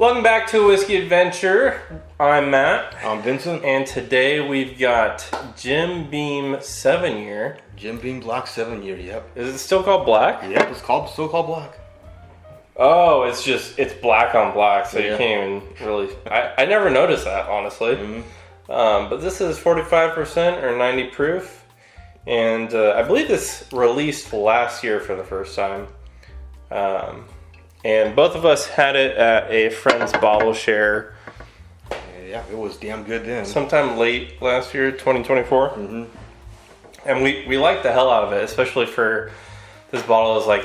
Welcome back to Whiskey Adventure. I'm Matt. I'm Vincent. And today we've got Jim Beam 7-year. Jim Beam Black 7-year, yep. Is it still called black? Yep, it's still called black. Oh, it's black on black, so you can't even really... I never noticed that, honestly. Mm-hmm. But this is 45% or 90 proof. And I believe this released last year for the first time. And both of us had it at a friend's bottle share. Yeah, it was damn good then. Sometime late last year, 2024. Mm-hmm. And we liked the hell out of it, especially for this bottle is like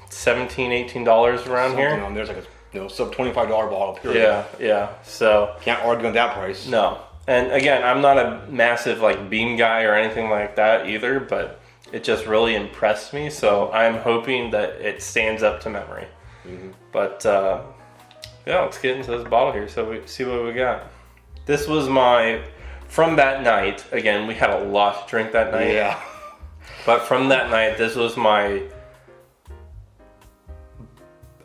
$17, $18 around Something here. on there's like a sub $25 bottle, period. Yeah. So can't argue on that price. No. And again, I'm not a massive like Beam guy or anything like that either, but it just really impressed me. So I'm hoping that it stands up to memory. Mm-hmm. But yeah, let's get into this bottle here so we see what we got. This was from that night. Again, we had a lot to drink that night. Yeah. But from that night, this was my,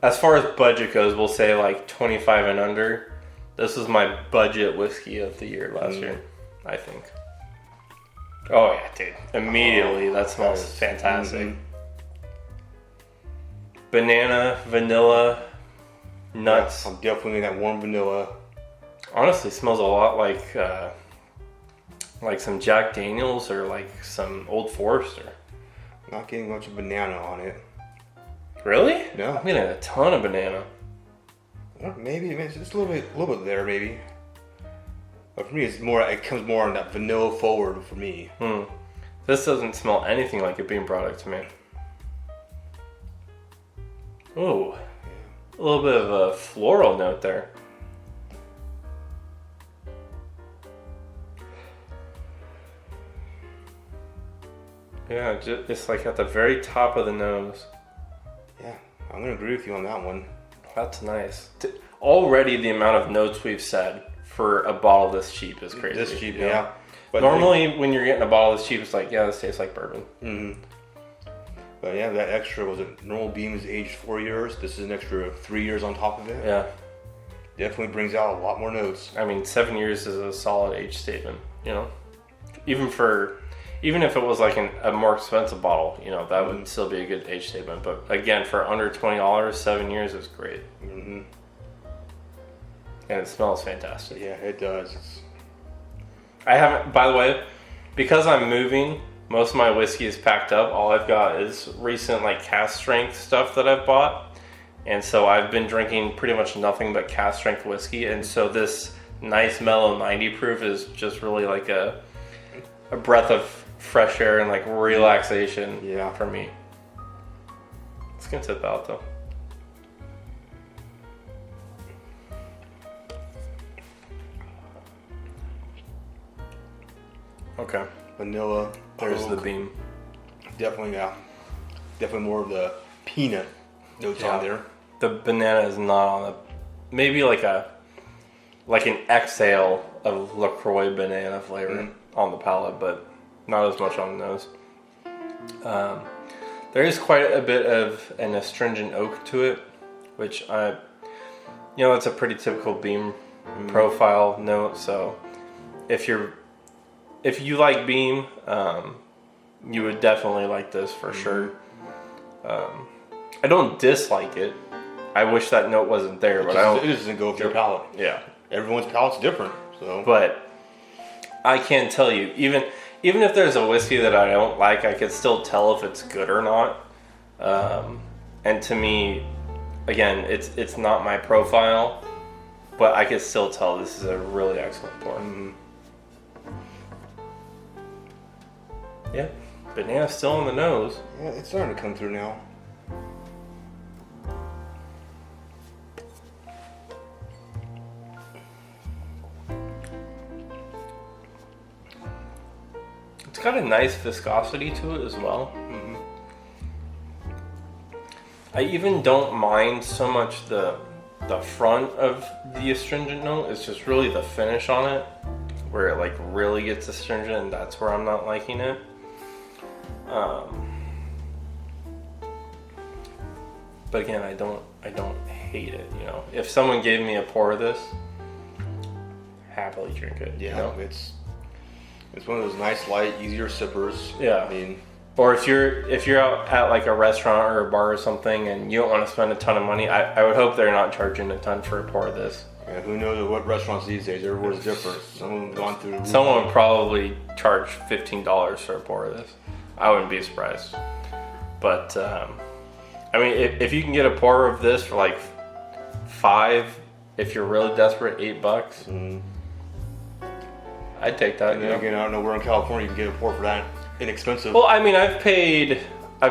as far as budget goes, we'll say like 25 and under. This was my budget whiskey of the year last year, I think. Oh yeah, dude. Immediately, that smells fantastic. Mm-hmm. Banana, vanilla, nuts. Yeah, I'm definitely that warm vanilla. Honestly, smells a lot like some Jack Daniels or like some Old Forester. Not getting much of banana on it. Really? No. I'm getting a ton of banana. Maybe it's just a little bit there, maybe. But for me, it comes more on that vanilla forward for me. This doesn't smell anything like a Beam product to me. Ooh, a little bit of a floral note there. Yeah, it's like at the very top of the nose. Yeah, I'm gonna agree with you on that one. That's nice. Already the amount of notes we've said for a bottle this cheap is crazy. This cheap, yeah. But normally when you're getting a bottle this cheap, it's like, yeah, this tastes like bourbon. Mm-hmm. But yeah, that extra was a normal Beam is aged 4 years. This is an extra 3 years on top of it. Yeah. Definitely brings out a lot more notes. I mean, 7 years is a solid age statement, you know? Even if it was like a more expensive bottle, you know, that would still be a good age statement. But again, for under $20, 7 years is great. Mm-hmm. And it smells fantastic. Yeah, it does. I haven't, by the way, because I'm moving, most of my whiskey is packed up. All I've got is recent like cask strength stuff that I've bought. And so I've been drinking pretty much nothing but cask strength whiskey. And so this nice mellow 90 proof is just really like a breath of fresh air and like relaxation for me. It's gonna tip out though. Okay. Vanilla. There's the Beam. Definitely, yeah. Definitely more of the peanut notes on there. The banana is not on the, maybe like an exhale of LaCroix banana flavor on the palate, but not as much on the nose. There is quite a bit of an astringent oak to it, which it's a pretty typical Beam profile note. So if you like Beam, you would definitely like this for sure. I don't dislike it. I wish that note wasn't there, but it doesn't go with your palate. Yeah, everyone's palate's different. So, but I can tell you, even if there's a whiskey that I don't like, I could still tell if it's good or not. And to me, again, it's not my profile, but I could still tell this is a really excellent pour. Yeah, banana's still in the nose. Yeah, it's starting to come through now. It's got a nice viscosity to it as well. I even don't mind so much the front of the astringent note. It's just really the finish on it where it like really gets astringent, and that's where I'm not liking it. But again, I don't hate it. You know, if someone gave me a pour of this, happily drink it. Yeah, you know? it's one of those nice, light, easier sippers. Yeah. I mean, or if you're out at like a restaurant or a bar or something and you don't want to spend a ton of money, I would hope they're not charging a ton for a pour of this. Yeah, who knows what restaurants these days? Everywhere's different. Someone gone through the roof. Someone would probably charge $15 for a pour of this. I wouldn't be surprised. But I mean, if you can get a pour of this for like $5, if you're really desperate, $8. I'd take that. And then again, I don't know where in California you can get a pour for that inexpensive. Well, I mean, I've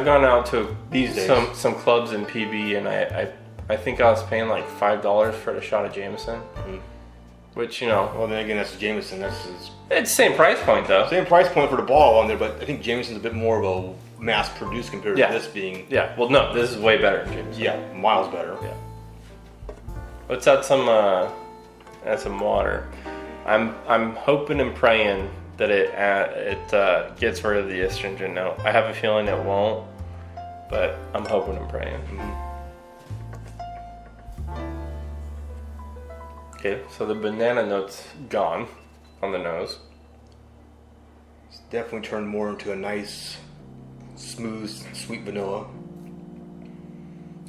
gone out to These days. some clubs in PB, and I think I was paying like $5 for a shot of Jameson, which, you know. Well, then again, that's Jameson. That's It's the same price point, though. same price point for the bottle on there, but I think Jameson's a bit more of a mass produced compared to this being. Yeah, well, no, this is way better than Jameson. Yeah, miles better. Yeah. Let's add some water. I'm hoping and praying that it gets rid of the astringent note. I have a feeling it won't, but I'm hoping and praying. Okay, so the banana note's gone on the nose. It's definitely turned more into a nice, smooth, sweet vanilla.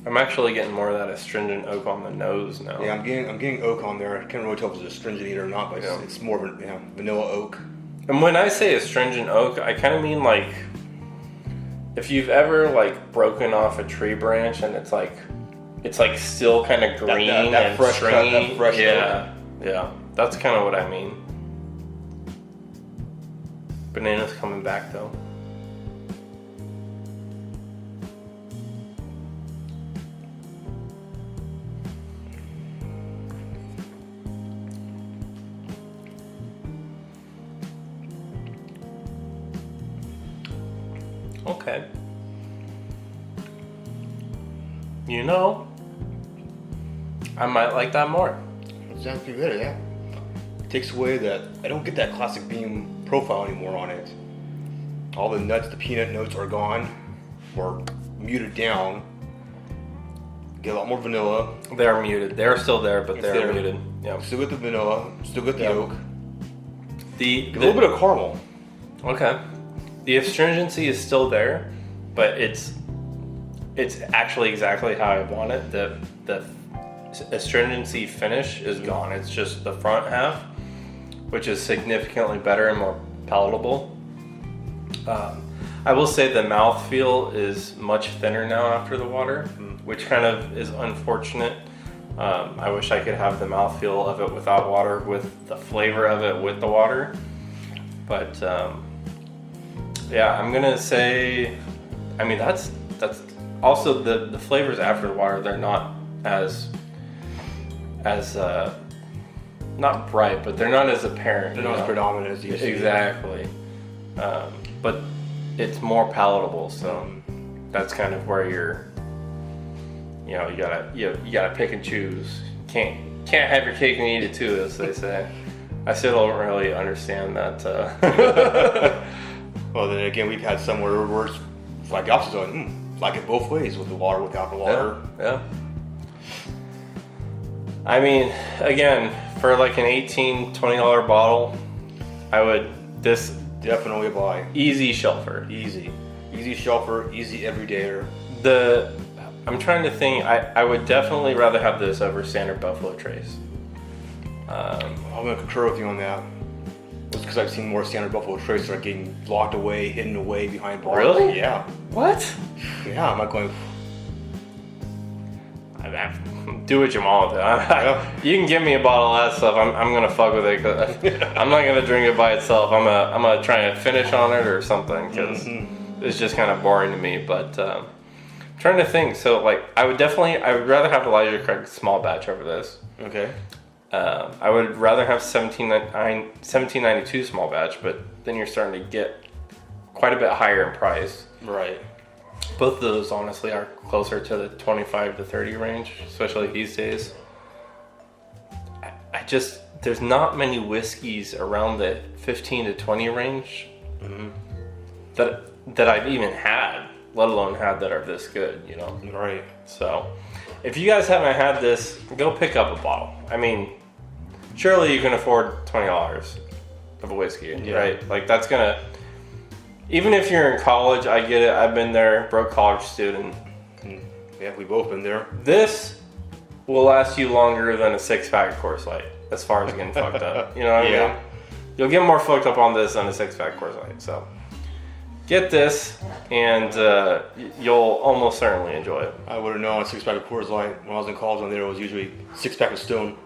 I'm actually getting more of that astringent oak on the nose now. Yeah, I'm getting oak on there. I can't really tell if it's astringent either or not, but it's more of a vanilla oak. And when I say astringent oak, I kind of mean like if you've ever like broken off a tree branch and it's like still kind of green that and fresh stringy. that fresh Yeah, that's kind of what I mean. Banana's coming back though. Okay. You know, I might like that more. It sounds pretty good, yeah. It takes away that, I don't get that classic bean profile anymore on it. All the nuts, the peanut notes are gone, or muted down. Get a lot more vanilla. They're muted. They're still there, but they're there. muted. Yeah. Still get the vanilla, still get the oak. Get a little bit of caramel. Okay. The astringency is still there, but it's actually exactly how I want it. The astringency finish is gone. It's just the front half, which is significantly better and more palatable. I will say the mouthfeel is much thinner now after the water, which kind of is unfortunate. I wish I could have the mouthfeel of it without water, with the flavor of it with the water. But yeah, I'm gonna say, I mean, that's also the flavors after the water. They're not as not bright, but they're not as apparent. They're not as predominant as these. Exactly. But it's more palatable, so that's kind of where you gotta pick and choose. Can't have your cake and eat it too, as they say. I still don't really understand that. Well, then again, we've had some where it's like the opposite. Like it both ways, with the water, without the water. Yeah. I mean, again, for like an $18, $20 bottle, this Definitely a buy. easy shelfer. Easy shelfer, easy everydayer. I'm trying to think. I would definitely rather have this over Standard Buffalo Trace. I'm gonna concur with you on that. It's because I've seen more Standard Buffalo Trace that are getting locked away, hidden away behind bars. Really? Yeah. What? Yeah, I'm not going. Do what you want with it. You can give me a bottle of that stuff. I'm gonna fuck with it. 'Cause I'm not gonna drink it by itself. I'm gonna try and finish on it or something, because it's just kind of boring to me. But I'm trying to think. So like, I would rather have Elijah Craig small batch over this. Okay. I would rather have 1792 small batch, but then you're starting to get quite a bit higher in price. Right. Both of those honestly are closer to the 25 to 30 range, especially these days. There's not many whiskeys around the 15 to 20 range that I've even had, let alone had that are this good, you know? Right. So if you guys haven't had this, go pick up a bottle. I mean, surely you can afford $20 of a whiskey, right? Like that's gonna, even if you're in college, I get it. I've been there, broke college student. Yeah, we've both been there. This will last you longer than a 6-pack of Coors Light, as far as getting fucked up. You know what I mean? You'll get more fucked up on this than a 6-pack Coors Light. So get this, and you'll almost certainly enjoy it. I would have known a 6-pack of Coors Light when I was in college. On there, it was usually 6-pack of Stone.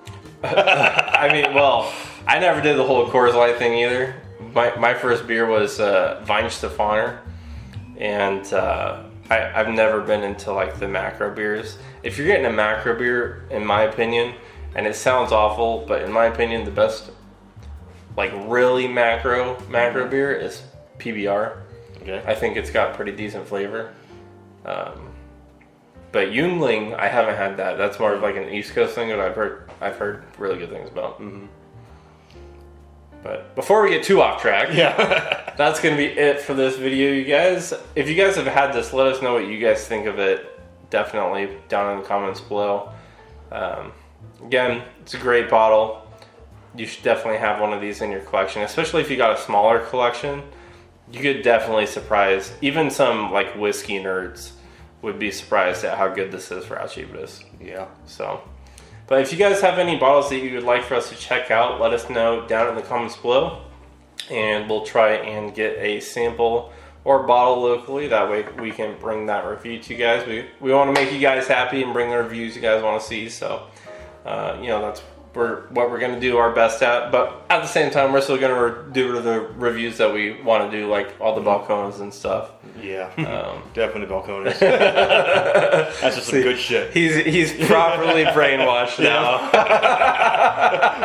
I mean, well, I never did the whole Coors Light thing either. My first beer was Weihenstephaner, and I've never been into like the macro beers. If you're getting a macro beer, in my opinion, and it sounds awful, but in my opinion, the best like really macro beer is PBR. Okay. I think it's got pretty decent flavor. But Yuengling, I haven't had that. That's more of like an East Coast thing that I've heard really good things about. Mm-hmm. But before we get too off track, that's going to be it for this video, you guys. If you guys have had this, let us know what you guys think of it. Definitely down in the comments below. Again, it's a great bottle. You should definitely have one of these in your collection, especially if you got a smaller collection. You could definitely surprise, even some like whiskey nerds would be surprised at how good this is for how cheap it is. Yeah. So, but if you guys have any bottles that you would like for us to check out, let us know down in the comments below, and we'll try and get a sample or bottle locally. That way we can bring that review to you guys. We want to make you guys happy and bring the reviews you guys want to see. So, that's what we're going to do our best at. But at the same time, we're still going to do the reviews that we want to do, like all the balcones and stuff. Yeah, definitely balcones. That's just some good shit. He's properly brainwashed now.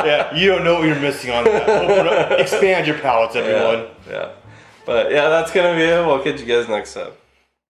Yeah, you don't know what you're missing on that. Expand your palates, everyone. Yeah. But yeah, that's going to be it. We'll catch you guys next time.